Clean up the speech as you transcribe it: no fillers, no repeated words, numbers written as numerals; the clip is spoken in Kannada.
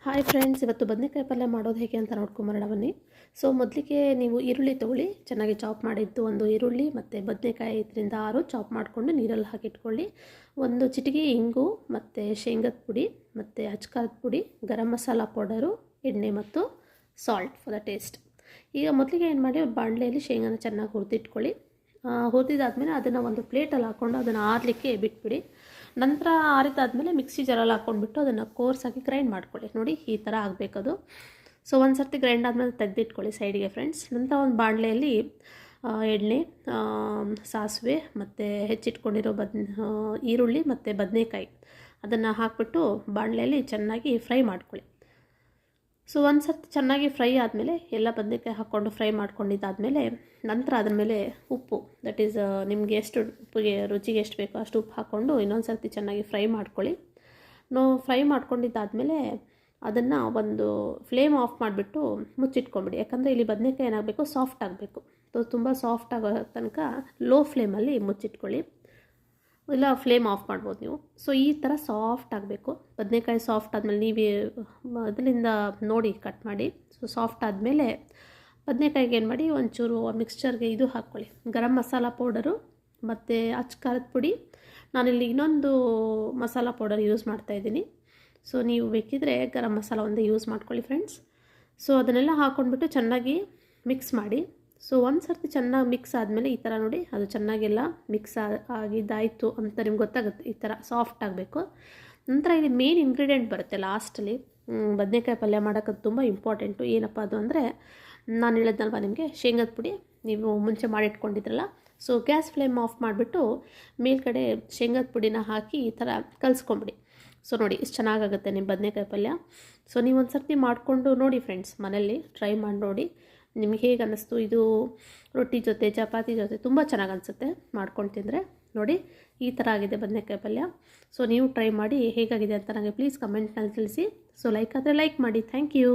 ಹಾಯ್ ಫ್ರೆಂಡ್ಸ್, ಇವತ್ತು ಬದನೆಕಾಯಿ ಪಲ್ಯ ಮಾಡೋದು ಹೇಗೆ ಅಂತ ನೋಡ್ಕೊಂಬರೋಣ ಬನ್ನಿ. ಸೊ ಮೊದಲಿಗೆ ನೀವು ಈರುಳ್ಳಿ ತೊಗೊಳ್ಳಿ, ಚೆನ್ನಾಗಿ ಚಾಪ್ ಮಾಡಿದ್ದು ಒಂದು ಈರುಳ್ಳಿ ಮತ್ತು ಬದನೆಕಾಯಿ 5 ಚಾಪ್ ಮಾಡಿಕೊಂಡು ನೀರಲ್ಲಿ ಹಾಕಿಟ್ಕೊಳ್ಳಿ. ಒಂದು ಚಿಟಿಕೆ ಇಂಗು ಮತ್ತು ಶೇಂಗದ ಪುಡಿ ಮತ್ತು ಅಚ್ಕಾರದ ಪುಡಿ, ಗರಂ ಮಸಾಲ ಪೌಡರು, ಎಣ್ಣೆ ಮತ್ತು ಸಾಲ್ಟ್ ಫಾರ್ ದ ಟೇಸ್ಟ್. ಈಗ ಮೊದಲಿಗೆ ಏನು ಮಾಡಿ, ಬಾಣಲೆಯಲ್ಲಿ ಶೇಂಗಾನ ಚೆನ್ನಾಗಿ ಹುರಿದಿಟ್ಕೊಳ್ಳಿ. ಹುರಿದಿದ್ದಾದಮೇಲೆ ಅದನ್ನು ಒಂದು ಪ್ಲೇಟಲ್ಲಿ ಹಾಕ್ಕೊಂಡು ಅದನ್ನು ಆರಲಿಕ್ಕೆ ಬಿಟ್ಬಿಡಿ. ನಂತರ ಆರಿದಾದಮೇಲೆ ಮಿಕ್ಸಿ ಜಾರಲ್ಲಿ ಹಾಕ್ಕೊಂಡ್ಬಿಟ್ಟು ಅದನ್ನು ಕೋರ್ಸಾಗಿ ಗ್ರೈಂಡ್ ಮಾಡ್ಕೊಳ್ಳಿ. ನೋಡಿ, ಈ ಥರ ಆಗಬೇಕದು. ಸೊ ಒಂದು ಸರ್ತಿ ಗ್ರೈಂಡ್ ಆದಮೇಲೆ ತೆಗೆದಿಟ್ಕೊಳ್ಳಿ ಸೈಡಿಗೆ ಫ್ರೆಂಡ್ಸ್. ನಂತರ ಒಂದು ಬಾಣಲೆಯಲ್ಲಿ ಎಣ್ಣೆ, ಸಾಸಿವೆ ಮತ್ತು ಹೆಚ್ಚಿಟ್ಕೊಂಡಿರೋ ಈರುಳ್ಳಿ ಮತ್ತು ಬದನೆಕಾಯಿ ಅದನ್ನು ಹಾಕಿಬಿಟ್ಟು ಬಾಣಲೆಯಲ್ಲಿ ಚೆನ್ನಾಗಿ ಫ್ರೈ ಮಾಡ್ಕೊಳ್ಳಿ. ಸೊ ಒಂದು ಸರ್ತಿ ಚೆನ್ನಾಗಿ ಫ್ರೈ ಆದಮೇಲೆ ಎಲ್ಲ ಬದನೆಕಾಯಿ ಹಾಕ್ಕೊಂಡು ಫ್ರೈ ಮಾಡ್ಕೊಂಡಿದ್ದಾದಮೇಲೆ ನಂತರ ಅದ್ರ ಮೇಲೆ ಉಪ್ಪು, ದಟ್ ಈಸ್ ನಿಮಗೆ ಎಷ್ಟು ಉಪ್ಪಿಗೆ ರುಚಿಗೆ ಎಷ್ಟು ಬೇಕೋ ಅಷ್ಟು ಉಪ್ಪು ಹಾಕ್ಕೊಂಡು ಇನ್ನೊಂದು ಸರ್ತಿ ಚೆನ್ನಾಗಿ ಫ್ರೈ ಮಾಡ್ಕೊಳ್ಳಿ. ಫ್ರೈ ಮಾಡ್ಕೊಂಡಿದ್ದಾದಮೇಲೆ ಅದನ್ನು ಒಂದು ಫ್ಲೇಮ್ ಆಫ್ ಮಾಡಿಬಿಟ್ಟು ಮುಚ್ಚಿಟ್ಕೊಂಬಿಡಿ. ಯಾಕಂದರೆ ಇಲ್ಲಿ ಬದನೆಕಾಯಿ ಏನಾಗಬೇಕು, ಸಾಫ್ಟ್ ಆಗಬೇಕು. ತುಂಬ ಸಾಫ್ಟ್ ಆಗೋ ತನಕ ಲೋ ಫ್ಲೇಮಲ್ಲಿ ಮುಚ್ಚಿಟ್ಕೊಳ್ಳಿ, ಇಲ್ಲ ಫ್ಲೇಮ್ ಆಫ್ ಮಾಡ್ಬೋದು ನೀವು. ಸೊ ಈ ಥರ ಸಾಫ್ಟ್ ಆಗಬೇಕು ಬದನೆಕಾಯಿ. ಸಾಫ್ಟ್ ಆದಮೇಲೆ ನೀವೇ ಅದರಿಂದ ನೋಡಿ ಕಟ್ ಮಾಡಿ. ಸೊ ಸಾಫ್ಟ್ ಆದಮೇಲೆ ಬದನೆಕಾಯಿಗೆ ಏನು ಮಾಡಿ, ಒಂಚೂರು ಮಿಕ್ಸ್ಚರ್ಗೆ ಇದು ಹಾಕ್ಕೊಳ್ಳಿ, ಗರಂ ಮಸಾಲ ಪೌಡರು ಮತ್ತು ಅಚ್ಕಾರದ ಪುಡಿ. ನಾನಿಲ್ಲಿ ಇನ್ನೊಂದು ಮಸಾಲ ಪೌಡರ್ ಯೂಸ್ ಮಾಡ್ತಾಯಿದ್ದೀನಿ. ಸೊ ನೀವು ಬೇಕಿದ್ರೆ ಗರಂ ಮಸಾಲ ಒಂದೇ ಯೂಸ್ ಮಾಡ್ಕೊಳ್ಳಿ ಫ್ರೆಂಡ್ಸ್. ಸೊ ಅದನ್ನೆಲ್ಲ ಹಾಕ್ಕೊಂಡ್ಬಿಟ್ಟು ಚೆನ್ನಾಗಿ ಮಿಕ್ಸ್ ಮಾಡಿ. ಸೊ ಒಂದು ಸರ್ತಿ ಚೆನ್ನಾಗಿ ಮಿಕ್ಸ್ ಆದಮೇಲೆ ಈ ಥರ ನೋಡಿ, ಅದು ಚೆನ್ನಾಗೆಲ್ಲ ಮಿಕ್ಸ್ ಆಗಿದ್ದಾಯಿತು ಅಂತ ನಿಮ್ಗೆ ಗೊತ್ತಾಗುತ್ತೆ. ಈ ಥರ ಸಾಫ್ಟ್ ಆಗಬೇಕು. ನಂತರ ಇಲ್ಲಿ ಮೇನ್ ಇಂಗ್ರೀಡಿಯೆಂಟ್ ಬರುತ್ತೆ ಲಾಸ್ಟಲ್ಲಿ, ಬದನೆಕಾಯಿ ಪಲ್ಯ ಮಾಡೋಕ್ಕೆ ತುಂಬ ಇಂಪಾರ್ಟೆಂಟು. ಏನಪ್ಪ ಅದು ಅಂದರೆ, ನಾನು ಹೇಳಿದ್ನಲ್ವ ನಿಮಗೆ, ಶೇಂಗದ ಪುಡಿ ನೀವು ಮುಂಚೆ ಮಾಡಿಟ್ಕೊಂಡಿದ್ರಲ್ಲ. ಸೊ ಗ್ಯಾಸ್ ಫ್ಲೇಮ್ ಆಫ್ ಮಾಡಿಬಿಟ್ಟು ಮೇಲ್ಗಡೆ ಶೇಂಗದ ಪುಡಿನ ಹಾಕಿ ಈ ಥರ ಕಲಿಸ್ಕೊಂಬಿಡಿ. ಸೊ ನೋಡಿ, ಇಷ್ಟು ಚೆನ್ನಾಗಾಗುತ್ತೆ ನಿಮ್ಮ ಬದನೆಕಾಯಿ ಪಲ್ಯ. ಸೊ ನೀವು ಒಂದು ಸರ್ತಿ ಮಾಡಿಕೊಂಡು ನೋಡಿ ಫ್ರೆಂಡ್ಸ್, ಮನೇಲಿ ಟ್ರೈ ಮಾಡಿ ನೋಡಿ ನಿಮ್ಗೆ ಹೇಗೆ ಅನ್ನಿಸ್ತು. ಇದು ರೊಟ್ಟಿ ಜೊತೆ, ಚಪಾತಿ ಜೊತೆ ತುಂಬ ಚೆನ್ನಾಗಿ ಅನಿಸುತ್ತೆ ಮಾಡ್ಕೊಂಡು ತಿಂದರೆ. ನೋಡಿ, ಈ ಥರ ಆಗಿದೆ ಬದನೆಕಾಯಿ ಪಲ್ಯ. ಸೊ ನೀವು ಟ್ರೈ ಮಾಡಿ ಹೇಗಾಗಿದೆ ಅಂತ ನನಗೆ ಪ್ಲೀಸ್ ಕಮೆಂಟ್ನಲ್ಲಿ ತಿಳಿಸಿ. ಸೊ ಲೈಕ್ ಆದರೆ ಲೈಕ್ ಮಾಡಿ. Thank you.